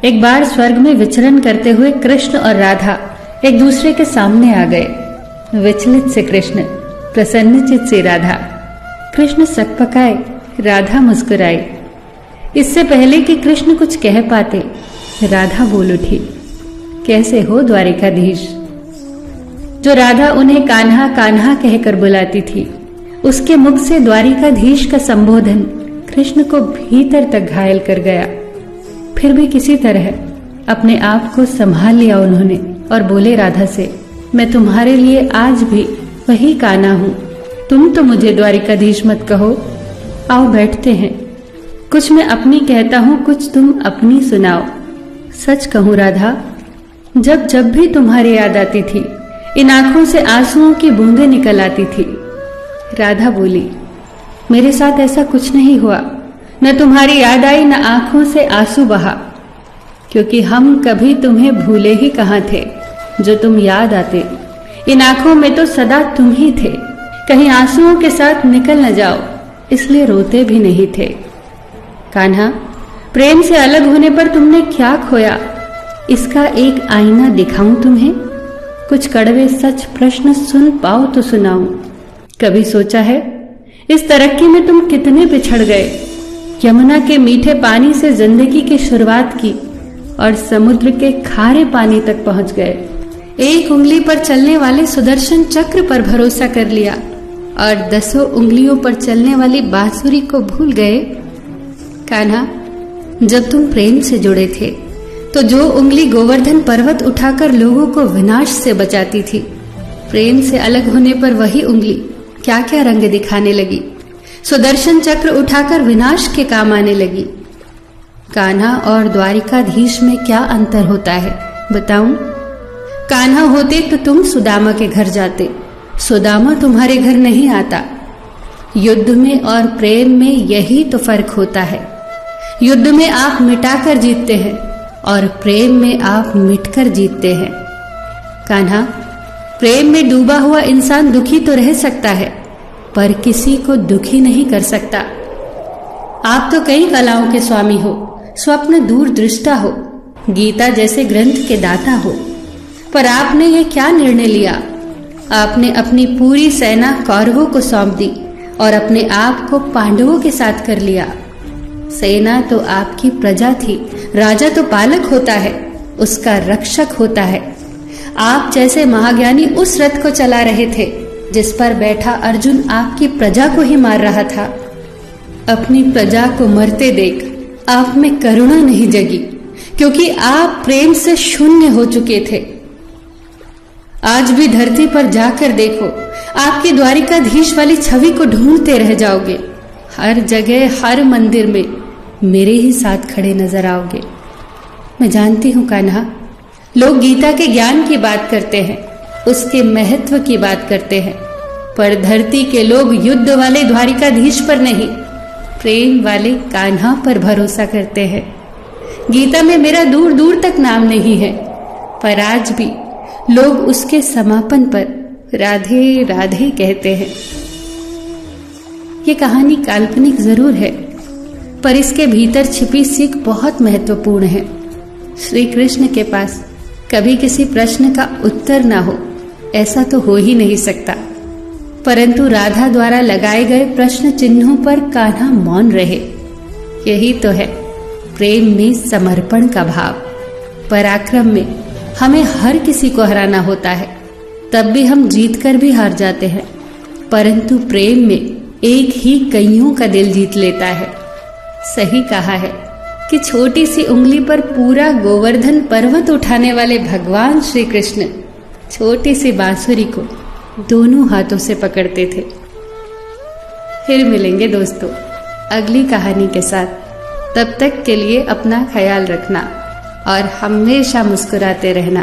एक बार स्वर्ग में विचरण करते हुए कृष्ण और राधा एक दूसरे के सामने आ गए। विचलित से कृष्ण, प्रसन्नचित से राधा। कृष्ण सकपकाए, राधा मुस्कुराई। इससे पहले कि कृष्ण कुछ कह पाते, राधा बोल उठी, कैसे हो द्वारिकाधीश। जो राधा उन्हें कान्हा कान्हा कहकर बुलाती थी, उसके मुख से द्वारिकाधीश का संबोधन कृष्ण को भीतर तक घायल कर गया। फिर भी किसी तरह अपने आप को संभाल लिया उन्होंने और बोले राधा से, मैं तुम्हारे लिए आज भी वही कान्हा हूं। तुम तो मुझे द्वारिकाधीश मत कहो। आओ बैठते हैं। कुछ मैं अपनी कहता हूं, कुछ तुम अपनी सुनाओ। सच कहूं राधा, जब जब भी तुम्हारी याद आती थी, इन आंखों से आंसुओं की बूंदें निकल आती थी। राधा बोली, मेरे साथ ऐसा कुछ नहीं हुआ। न तुम्हारी याद आई, न आंखों से आंसू बहा, क्योंकि हम कभी तुम्हें भूले ही कहां थे। जो तुम याद आते, इन आंखों में तो सदा तुम ही थे। कहीं आंसुओं के साथ निकल न जाओ, इसलिए रोते भी नहीं थे। कान्हा, प्रेम से अलग होने पर तुमने क्या खोया, इसका एक आईना दिखाऊं तुम्हें। कुछ कड़वे सच प्रश्न सुन पाओ तो सुनाऊं। कभी सोचा है इस तरक्की में तुम कितने पिछड़ गए। यमुना के मीठे पानी से जिंदगी की शुरुआत की और समुद्र के खारे पानी तक पहुंच गए। एक उंगली पर चलने वाले सुदर्शन चक्र पर भरोसा कर लिया और 10 उंगलियों पर चलने वाली बांसुरी को भूल गए। कान्हा, जब तुम प्रेम से जुड़े थे तो जो उंगली गोवर्धन पर्वत उठाकर लोगों को विनाश से बचाती थी, प्रेम से अलग होने पर वही उंगली क्या क्या रंग दिखाने लगी। सुदर्शन चक्र उठाकर विनाश के काम आने लगी। कान्हा और द्वारिकाधीश में क्या अंतर होता है बताऊं? कान्हा होते तो तुम सुदामा के घर जाते, सुदामा तुम्हारे घर नहीं आता। युद्ध में और प्रेम में यही तो फर्क होता है। युद्ध में आप मिटाकर जीतते हैं और प्रेम में आप मिटकर जीतते हैं। कान्हा, प्रेम में डूबा हुआ इंसान दुखी तो रह सकता है, पर किसी को दुखी नहीं कर सकता। आप तो कई कलाओं के स्वामी हो, स्वप्न दूरदृष्टा हो, गीता जैसे ग्रंथ के दाता हो, पर आपने ये क्या निर्णय लिया? आपने अपनी पूरी सेना कौरवों को सौंप दी और अपने आप को पांडवों के साथ कर लिया। सेना तो आपकी प्रजा थी, राजा तो पालक होता है, उसका रक्षक होता है। आप जैसे महाज्ञानी उस रथ को चला रहे थे जिस पर बैठा अर्जुन आपकी प्रजा को ही मार रहा था। अपनी प्रजा को मरते देख आप में करुणा नहीं जगी, क्योंकि आप प्रेम से शून्य हो चुके थे। आज भी धरती पर जाकर देखो, आपकी द्वारिकाधीश वाली छवि को ढूंढते रह जाओगे। हर जगह, हर मंदिर में मेरे ही साथ खड़े नजर आओगे। मैं जानती हूं कान्हा, लोग गीता के ज्ञान की बात करते हैं, उसके महत्व की बात करते हैं, पर धरती के लोग युद्ध वाले द्वारिकाधीश पर नहीं, प्रेम वाले कान्हा पर भरोसा करते हैं। गीता में मेरा दूर दूर तक नाम नहीं है, पर आज भी लोग उसके समापन पर राधे राधे कहते हैं। ये कहानी काल्पनिक जरूर है, पर इसके भीतर छिपी सीख बहुत महत्वपूर्ण है। श्री कृष्ण के पास कभी किसी प्रश्न का उत्तर ना हो, ऐसा तो हो ही नहीं सकता, परंतु राधा द्वारा लगाए गए प्रश्न चिन्हों पर कान्हा मौन रहे। यही तो है प्रेम में समर्पण का भाव। पराक्रम में हमें हर किसी को हराना होता है, तब भी हम जीतकर भी हार जाते हैं, परंतु प्रेम में एक ही कईयों का दिल जीत लेता है। सही कहा है कि छोटी सी उंगली पर पूरा गोवर्धन पर्वत उठाने वाले भगवान श्री कृष्ण छोटी सी बांसुरी को दोनों हाथों से पकड़ते थे। फिर मिलेंगे दोस्तों अगली कहानी के साथ। तब तक के लिए अपना ख्याल रखना और हमेशा मुस्कुराते रहना।